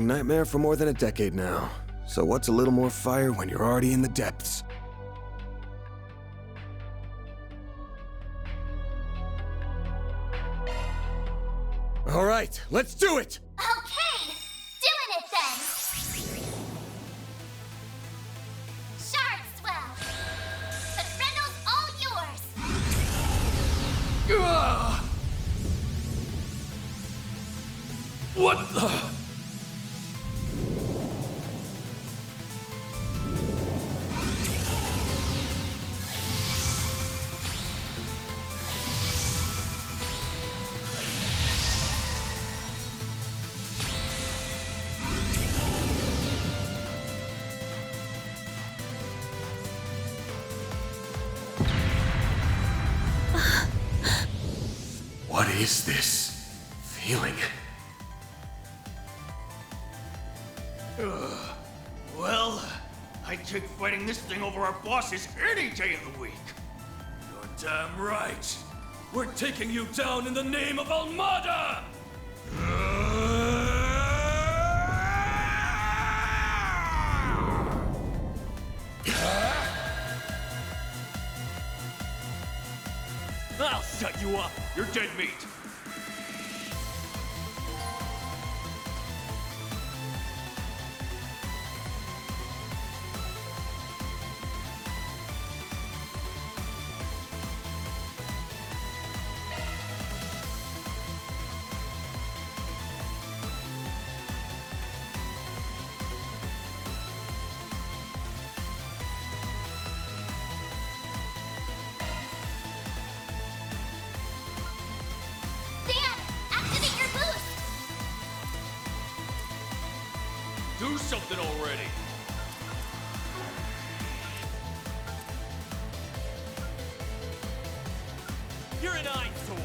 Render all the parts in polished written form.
nightmare for more than a decade now. So what's a little more fire when you're already in the depths? All right, let's do it! Okay, doing it then! Shard swell! The Brindle's all yours! What the? What is this feeling? Well, I'd take fighting this thing over our bosses any day of the week. You're damn right. We're taking you down in the name of Almada! I'll shut you up. You're dead meat. Do something already! You're an eyesore!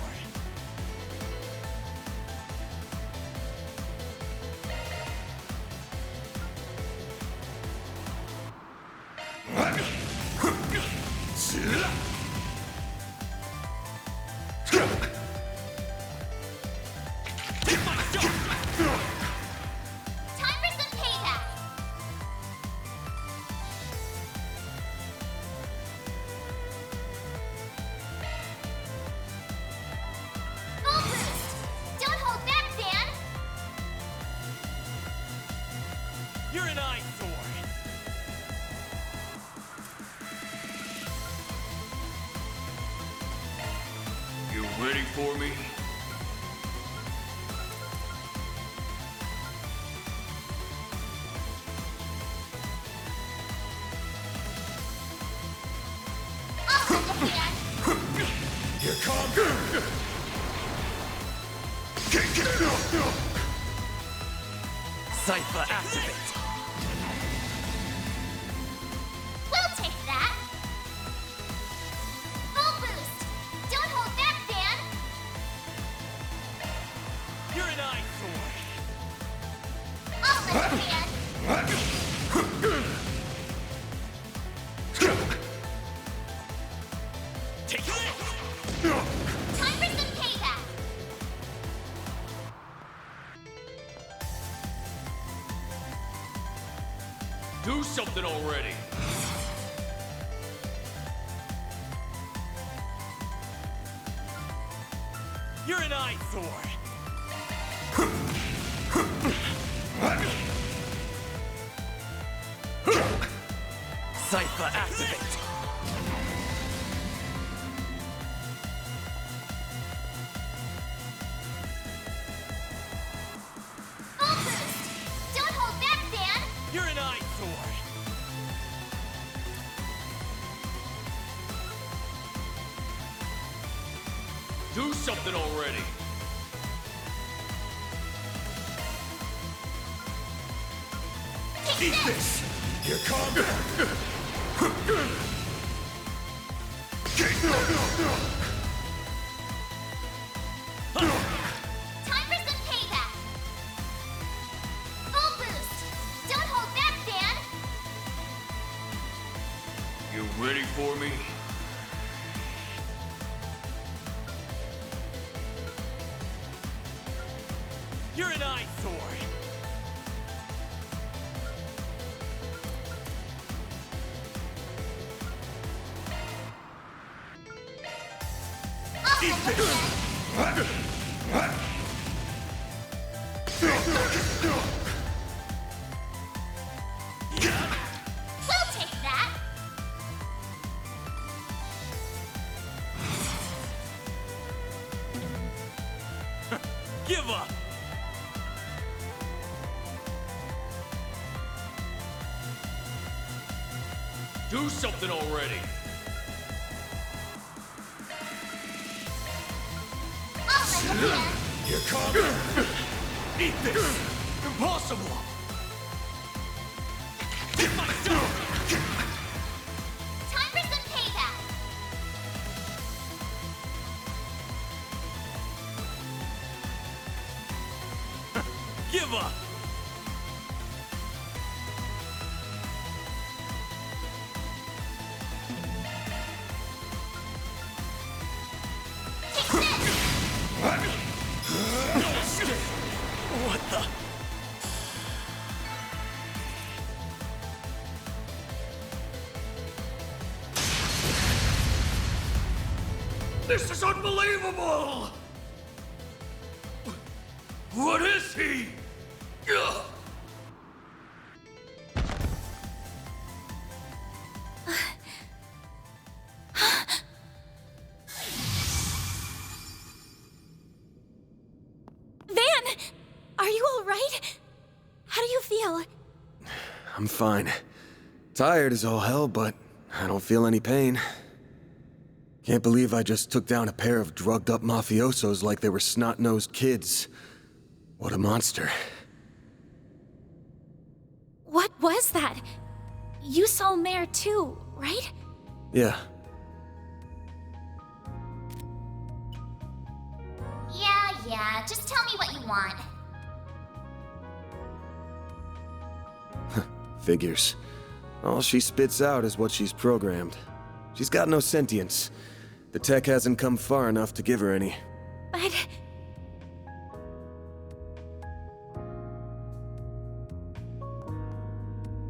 You're an eyesore! You ready for me? Here comes... Cypher activate! We'll take that! Full boost! Don't hold back, Dan! You're an eyesore! I'll let you, Dan! Take this! Time for some payback! Do something already! You're an eyesore! Cypher activate! Full boost! Don't hold back, Dan! You're an eyesore! Do something already! Eat this! Here comes... Time for some payback! Full boost! Don't hold back, Dan! You ready for me? You're an eyesore! We'll take that. Give up! Do something already! I'll lend a hand. Here comes! Eat this! Impossible! Get myself! Time for some payback. Give up! What the? This is unbelievable! What is he? Ugh. Van! Are you alright? How do you feel? I'm fine. Tired as all hell, but I don't feel any pain. Can't believe I just took down a pair of drugged-up mafiosos like they were snot-nosed kids. What a monster. What was that? You saw Mare too, right? Yeah, Yeah, just tell me what you want. figures. All she spits out is what she's programmed. She's got no sentience. The tech hasn't come far enough to give her any. But...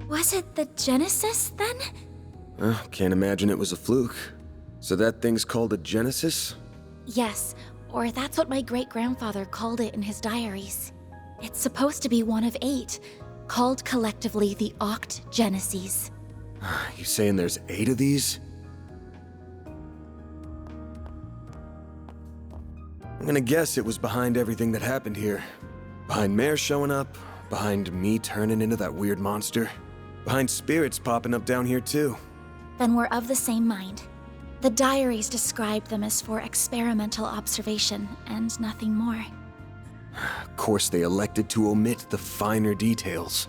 was it the Genesis, then? Can't imagine it was a fluke. So that thing's called a Genesis? Yes, or that's what my great-grandfather called it in his diaries. It's supposed to be one of 8, called collectively the Oct Geneses. You saying there's 8 of these? I'm gonna guess it was behind everything that happened here. Behind Mare showing up, behind me turning into that weird monster, behind spirits popping up down here too. Then we're of the same mind. The diaries described them as for experimental observation and nothing more. Of course they elected to omit the finer details.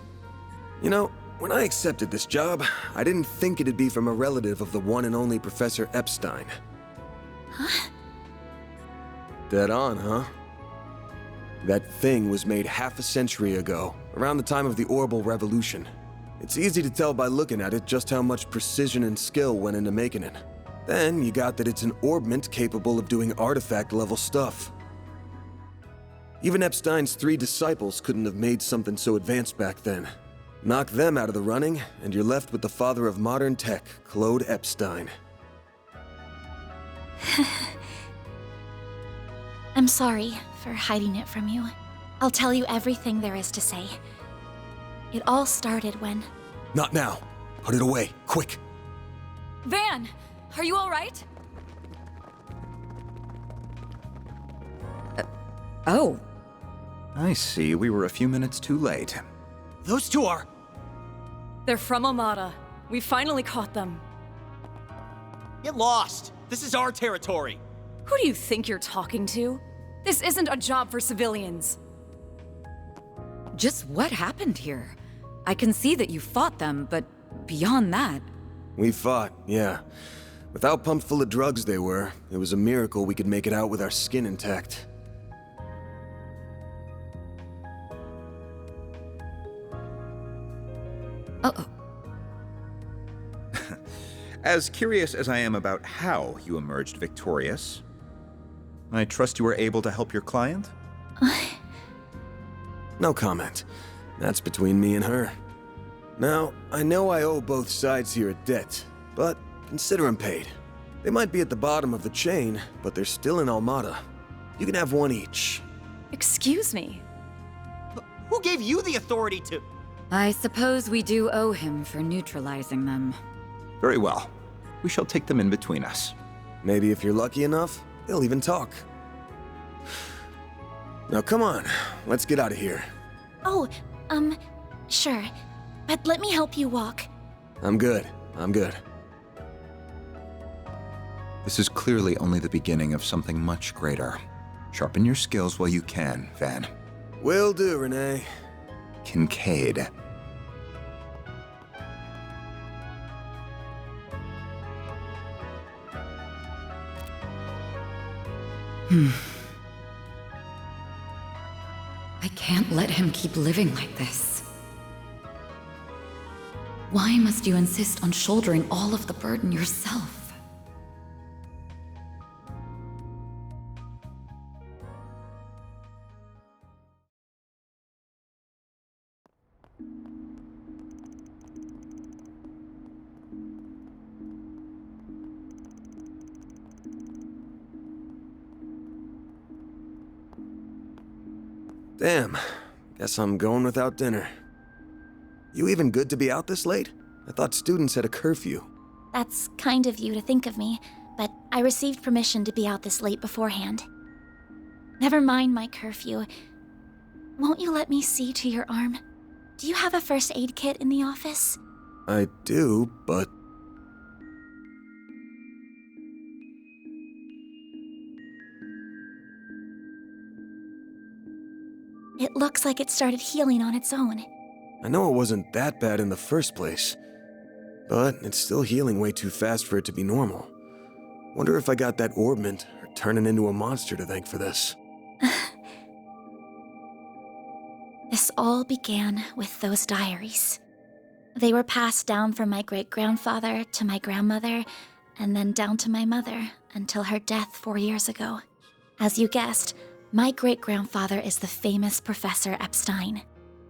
You know, when I accepted this job, I didn't think it'd be from a relative of the one and only Professor Epstein. Huh? Dead on, huh? That thing was made half a century ago, around the time of the Orbital Revolution. It's easy to tell by looking at it just how much precision and skill went into making it. Then you got that it's an orbment capable of doing artifact-level stuff. Even Epstein's 3 disciples couldn't have made something so advanced back then. Knock them out of the running, and you're left with the father of modern tech, Claude Epstein. I'm sorry for hiding it from you. I'll tell you everything there is to say. It all started when... Not now. Put it away, quick. Van, are you all right? Oh. I see, we were a few minutes too late. Those two are... They're from Amada. We finally caught them. Get lost! This is our territory! Who do you think you're talking to? This isn't a job for civilians. Just what happened here? I can see that you fought them, but beyond that... We fought, yeah. With how pumped full of drugs they were, it was a miracle we could make it out with our skin intact. Uh-oh. As curious as I am about how you emerged victorious, I trust you were able to help your client? No comment. That's between me and her. Now, I know I owe both sides here a debt, but consider 'em paid. They might be at the bottom of the chain, but they're still in Almada. You can have one each. Excuse me. Who gave you the authority to... I suppose we do owe him for neutralizing them. Very well. We shall take them in between us. Maybe if you're lucky enough, they'll even talk. Now come on, let's get out of here. Oh, sure. But let me help you walk. I'm good. This is clearly only the beginning of something much greater. Sharpen your skills while you can, Van. Will do, Renee. Kincaid. I can't let him keep living like this. Why must you insist on shouldering all of the burden yourself? Damn, guess I'm going without dinner. You even good to be out this late? I thought students had a curfew. That's kind of you to think of me, but I received permission to be out this late beforehand. Never mind my curfew. Won't you let me see to your arm? Do you have a first aid kit in the office? I do, but... It looks like it started healing on its own. I know it wasn't that bad in the first place, but it's still healing way too fast for it to be normal. Wonder if I got that orbment or turning into a monster to thank for this. This all began with those diaries. They were passed down from my great-grandfather to my grandmother, and then down to my mother until her death 4 years ago. As you guessed, my great-grandfather is the famous Professor Epstein.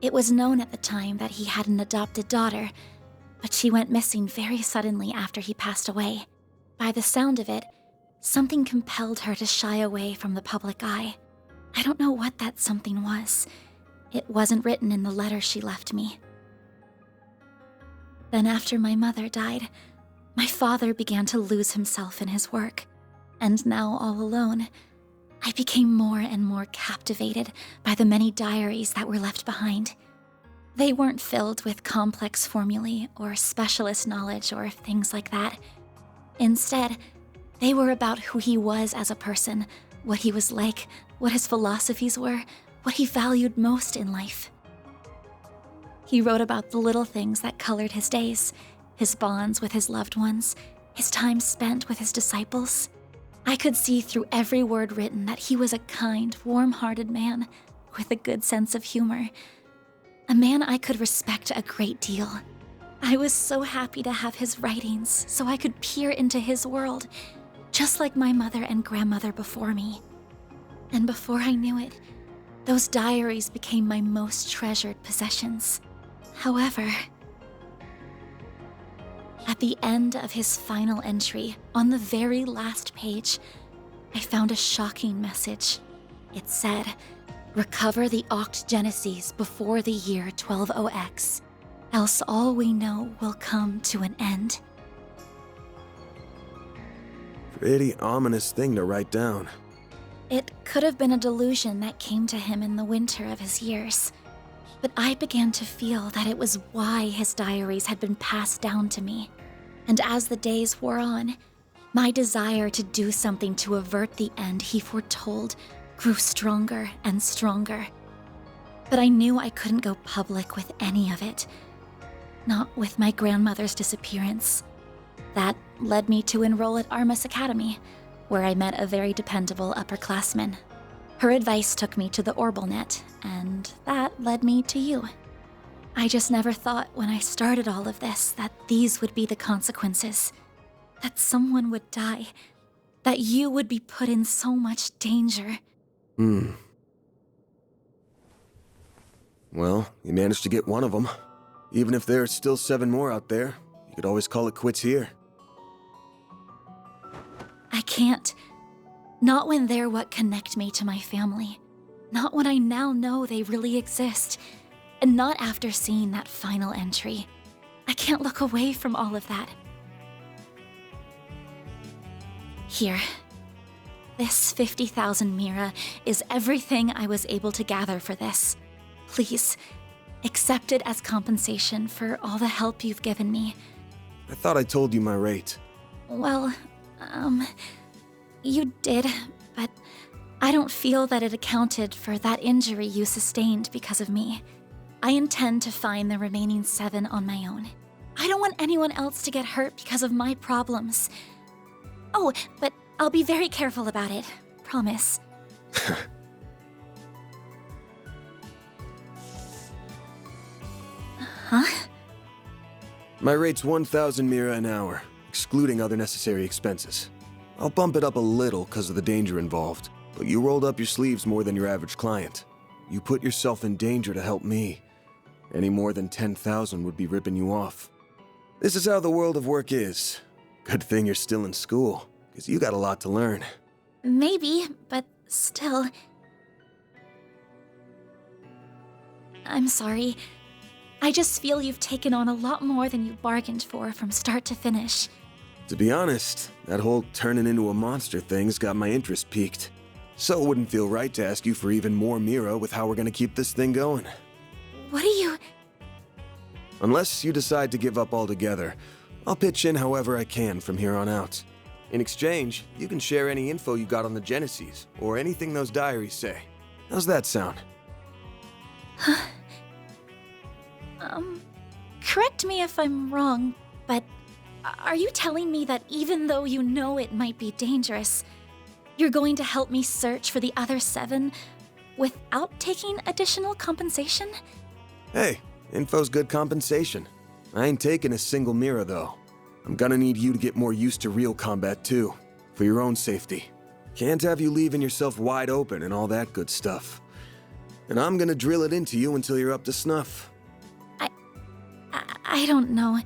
It was known at the time that he had an adopted daughter, but she went missing very suddenly after he passed away. By the sound of it, something compelled her to shy away from the public eye. I don't know what that something was. It wasn't written in the letter she left me. Then after my mother died, my father began to lose himself in his work, and now all alone, I became more and more captivated by the many diaries that were left behind. They weren't filled with complex formulae or specialist knowledge or things like that. Instead, they were about who he was as a person, what he was like, what his philosophies were, what he valued most in life. He wrote about the little things that colored his days, his bonds with his loved ones, his time spent with his disciples. I could see through every word written that he was a kind, warm-hearted man with a good sense of humor. A man I could respect a great deal. I was so happy to have his writings so I could peer into his world, just like my mother and grandmother before me. And before I knew it, those diaries became my most treasured possessions. However, at the end of his final entry, on the very last page, I found a shocking message. It said, "Recover the Oct Genesis before the year 120X, else all we know will come to an end." Pretty ominous thing to write down. It could have been a delusion that came to him in the winter of his years, but I began to feel that it was why his diaries had been passed down to me. And as the days wore on, my desire to do something to avert the end he foretold grew stronger and stronger. But I knew I couldn't go public with any of it. Not with my grandmother's disappearance. That led me to enroll at Armus Academy, where I met a very dependable upperclassman. Her advice took me to the Orbalnet, and that led me to you. I just never thought when I started all of this that these would be the consequences. That someone would die. That you would be put in so much danger. Well, you managed to get one of them. Even if there are still 7 more out there, you could always call it quits here. can't. Not when they're what connect me to my family. Not when I now know they really exist. And not after seeing that final entry. I can't look away from all of that. Here. This 50,000 Mira is everything I was able to gather for this. Please, accept it as compensation for all the help you've given me. I thought I told you my rate. Well, you did, but I don't feel that it accounted for that injury you sustained because of me. I intend to find the remaining 7 on my own. I don't want anyone else to get hurt because of my problems. Oh, but I'll be very careful about it. Promise. Huh? My rate's 1,000 Mira an hour, excluding other necessary expenses. I'll bump it up a little because of the danger involved, but you rolled up your sleeves more than your average client. You put yourself in danger to help me. Any more than 10,000 would be ripping you off. This is how the world of work is. Good thing you're still in school, because you got a lot to learn. Maybe, but still. I'm sorry. I just feel you've taken on a lot more than you bargained for from start to finish. To be honest, that whole turning into a monster thing's got my interest piqued. So it wouldn't feel right to ask you for even more Mira with how we're gonna keep this thing going. What are you... Unless you decide to give up altogether, I'll pitch in however I can from here on out. In exchange, you can share any info you got on the Genesis, or anything those diaries say. How's that sound? Correct me if I'm wrong, but are you telling me that even though you know it might be dangerous, you're going to help me search for the other 7 without taking additional compensation? Hey, info's good compensation. I ain't taking a single Mira, though. I'm gonna need you to get more used to real combat, too, for your own safety. Can't have you leaving yourself wide open and all that good stuff. And I'm gonna drill it into you until you're up to snuff. I don't know.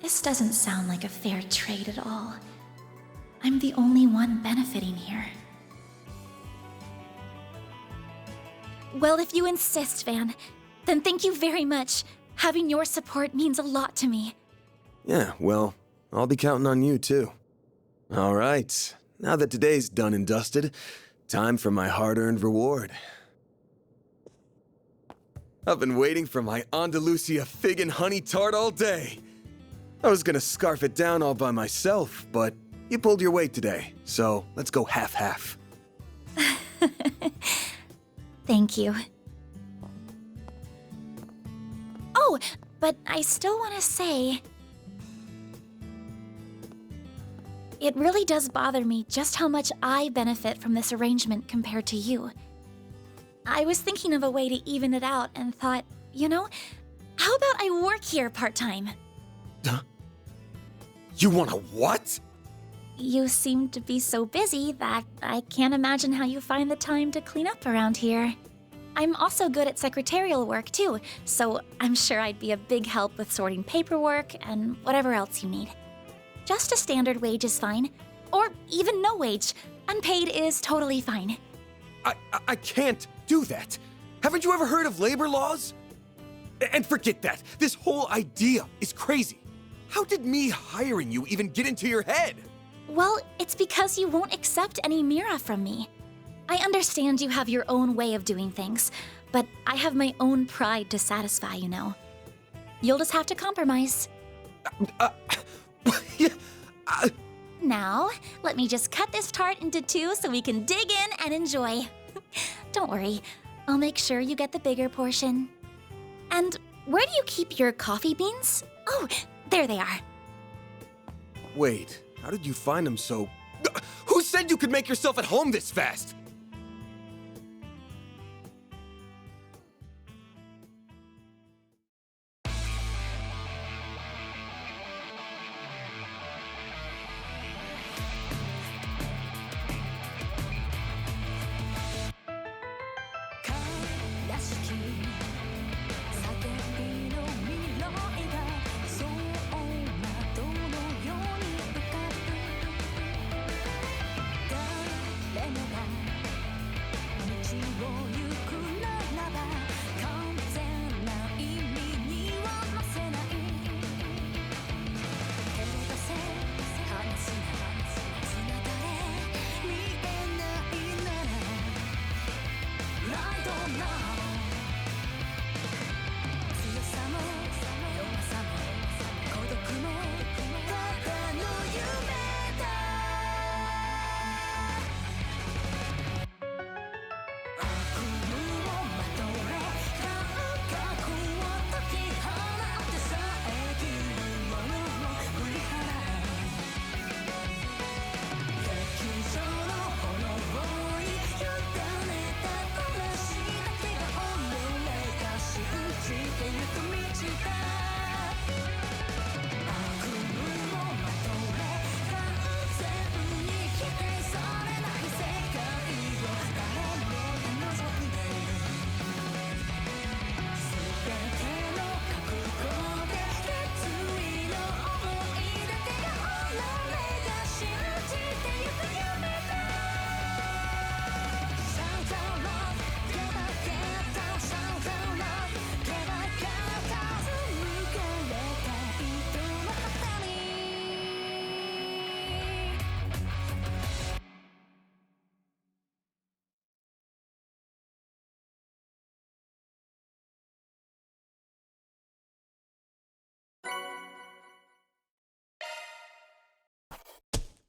This doesn't sound like a fair trade at all. I'm the only one benefiting here. Well, if you insist, Van, then thank you very much. Having your support means a lot to me. Yeah, well, I'll be counting on you, too. All right, now that today's done and dusted, time for my hard-earned reward. I've been waiting for my Andalusia fig and honey tart all day. I was gonna scarf it down all by myself, but you pulled your weight today, so let's go half-half. Thank you. Oh, but I still want to say... It really does bother me just how much I benefit from this arrangement compared to you. I was thinking of a way to even it out and thought, you know, how about I work here part-time? You want a what? You seem to be so busy that I can't imagine how you find the time to clean up around here. I'm also good at secretarial work too, so I'm sure I'd be a big help with sorting paperwork and whatever else you need. Just a standard wage is fine, or even no wage. Unpaid is totally fine. I can't do that. Haven't you ever heard of labor laws? And forget that. This whole idea is crazy. How did me hiring you even get into your head? Well, it's because you won't accept any Mira from me. I understand you have your own way of doing things, but I have my own pride to satisfy, you know. You'll just have to compromise. Now, let me just cut this tart into 2 so we can dig in and enjoy. Don't worry, I'll make sure you get the bigger portion. And where do you keep your coffee beans? Oh, there they are. Wait, how did you find them so... Who said you could make yourself at home this fast?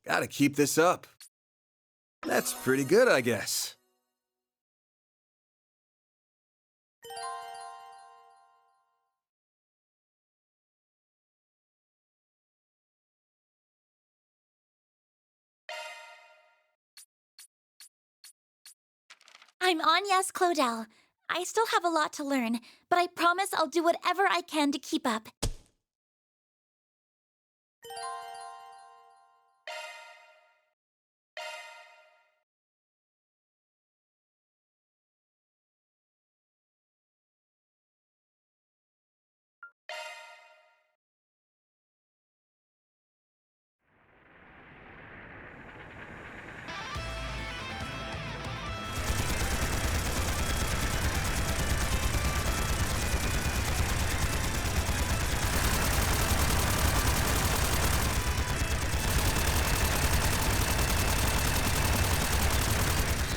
Gotta keep this up. That's pretty good, I guess. I'm Agnes Claudel. I still have a lot to learn, but I promise I'll do whatever I can to keep up.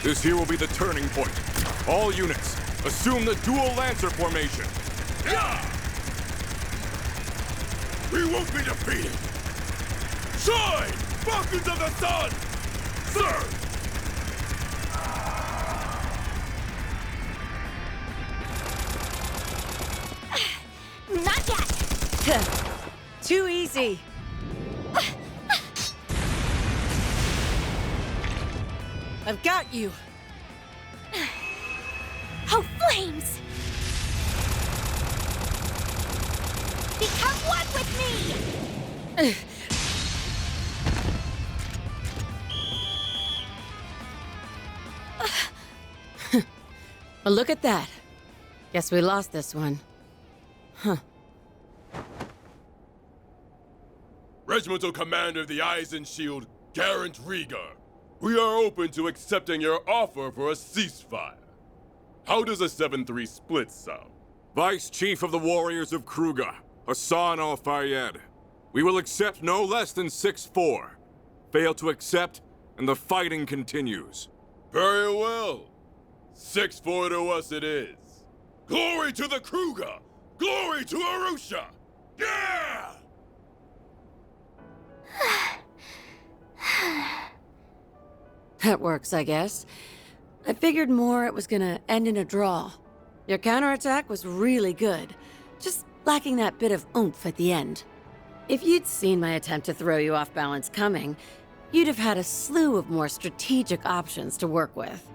This here will be the turning point. All units, assume the dual Lancer formation. Yeah! We won't be defeated! Shine! Falcons of the Sun! Sir! Not yet! Too easy. I've got you. Oh, flames! Become one with me! Well, look at that. Guess we lost this one. Huh. Regimental Commander of the Eisen Shield, Garant Rieger. We are open to accepting your offer for a ceasefire. How does a 7-3 split sound? Vice Chief of the Warriors of Kruger, Hassan al-Fayyad. We will accept no less than 6-4. Fail to accept, and the fighting continues. Very well. 6-4 to us it is. Glory to the Kruger! Glory to Arusha! Yeah! That works, I guess. I figured more it was gonna end in a draw. Your counterattack was really good, just lacking that bit of oomph at the end. If you'd seen my attempt to throw you off balance coming, you'd have had a slew of more strategic options to work with.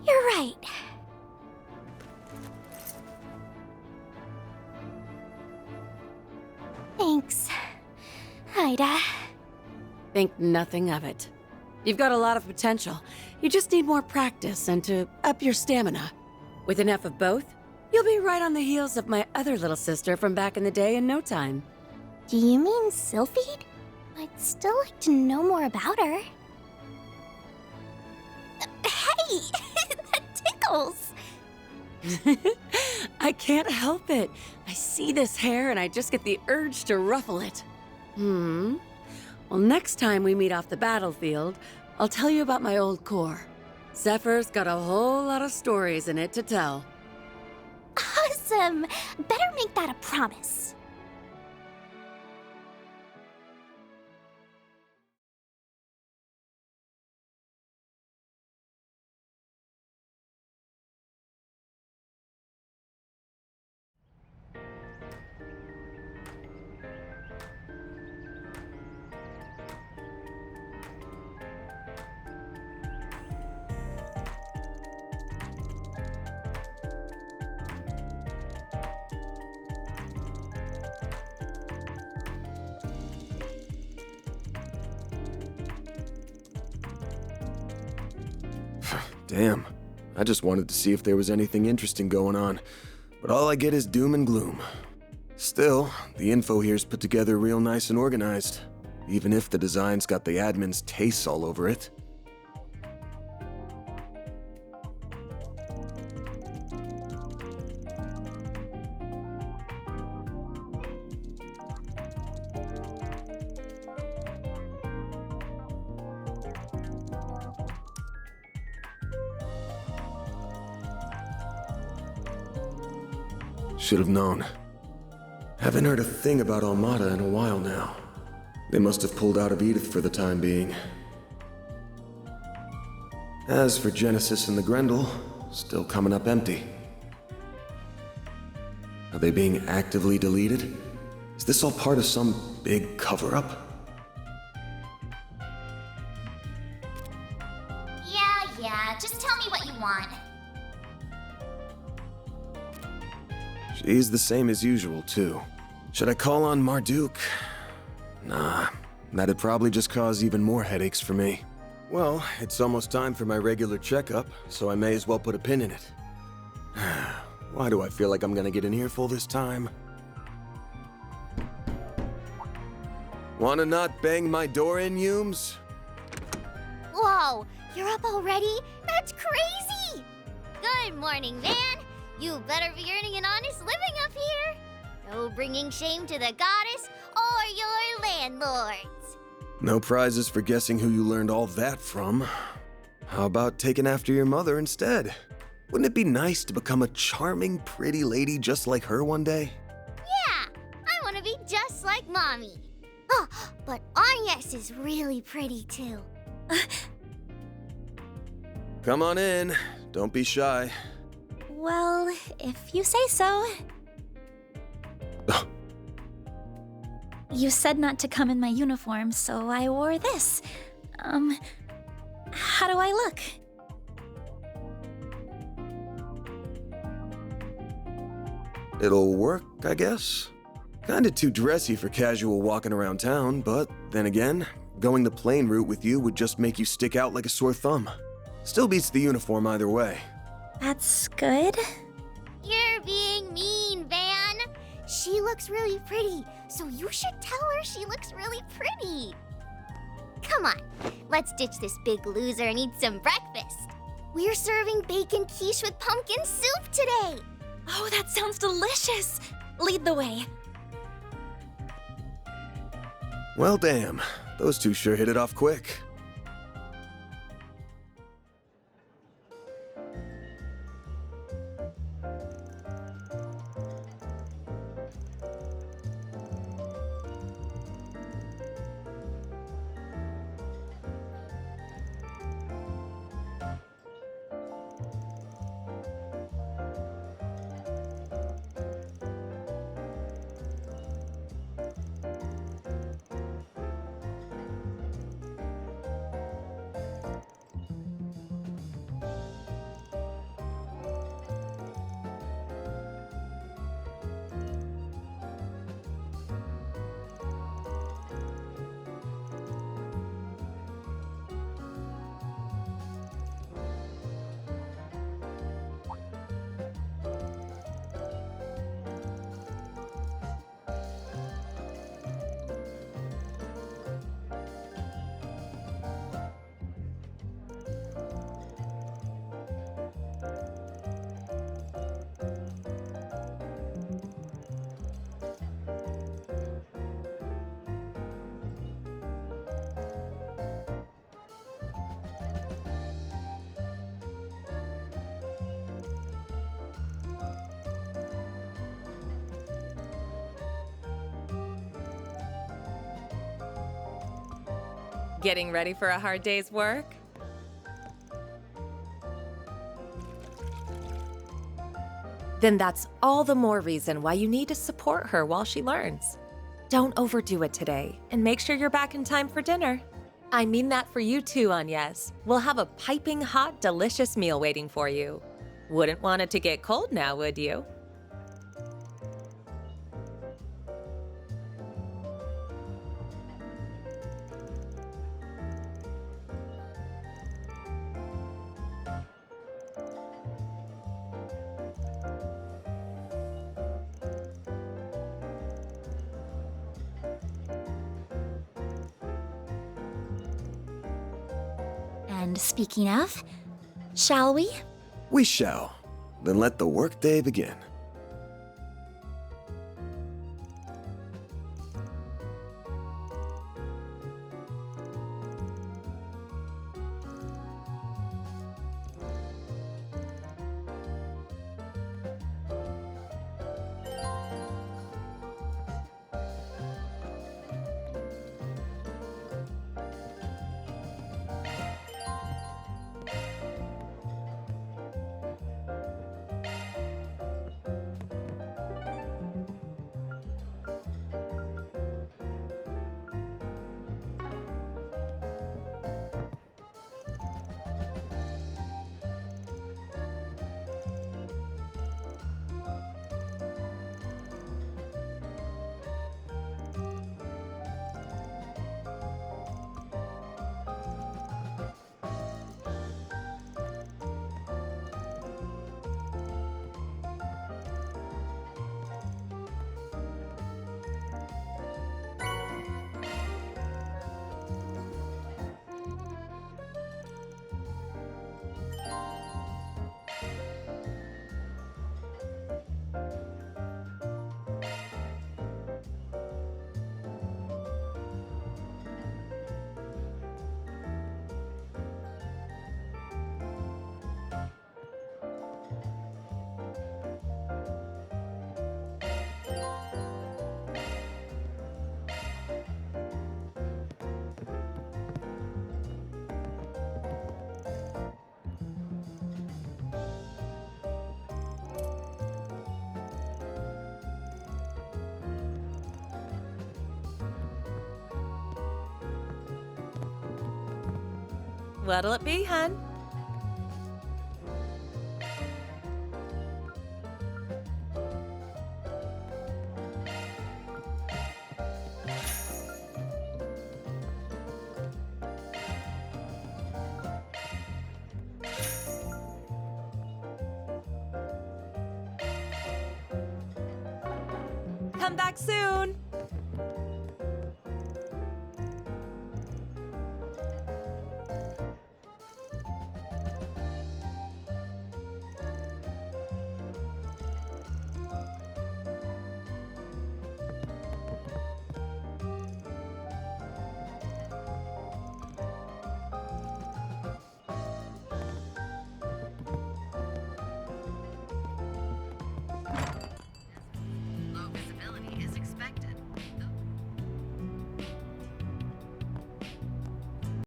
You're right. Thanks, Ida. Think nothing of it. You've got a lot of potential. You just need more practice and to up your stamina. With enough of both, you'll be right on the heels of my other little sister from back in the day in no time. Do you mean Sylphide? I'd still like to know more about her. Hey! That tickles! I can't help it. I see this hair and I just get the urge to ruffle it. Well, next time we meet off the battlefield, I'll tell you about my old corps. Zephyr's got a whole lot of stories in it to tell. Awesome! Better make that a promise. Damn. I just wanted to see if there was anything interesting going on, but all I get is doom and gloom. Still, the info here's put together real nice and organized, even if the design's got the admin's tastes all over it. Should have known. Haven't heard a thing about Almada in a while now. They must have pulled out of Edith for the time being. As for Genesis and the Grendel, still coming up empty. Are they being actively deleted? Is this all part of some big cover-up? Yeah, just tell me what you want. She's the same as usual, too. Should I call on Marduk? Nah, that'd probably just cause even more headaches for me. Well, it's almost time for my regular checkup, so I may as well put a pin in it. Why do I feel like I'm gonna get an earful this time? Wanna not bang my door in, Humes? Whoa, you're up already? That's crazy! Good morning, man. You better be earning an honest living up here. No bringing shame to the goddess or your landlords. No prizes for guessing who you learned all that from. How about taking after your mother instead? Wouldn't it be nice to become a charming, pretty lady just like her one day? Yeah, I want to be just like Mommy. Oh, but Agnes is really pretty too. Come on in. Don't be shy. Well, if you say so. You said not to come in my uniform, so I wore this. How do I look? It'll work, I guess. Kinda too dressy for casual walking around town, but then again, going the plain route with you would just make you stick out like a sore thumb. Still beats the uniform either way. That's good. You're being mean, Van. She looks really pretty, so you should tell her she looks really pretty. Come on, let's ditch this big loser and eat some breakfast. We're serving bacon quiche with pumpkin soup today. Oh, that sounds delicious. Lead the way. Well, damn. Those two sure hit it off quick. Getting ready for a hard day's work? Then that's all the more reason why you need to support her while she learns. Don't overdo it today, and make sure you're back in time for dinner. I mean that for you too, Agnes. We'll have a piping hot, delicious meal waiting for you. Wouldn't want it to get cold now, would you? And speaking of, shall we? We shall. Then let the workday begin. What'll it be, hun? Come back soon!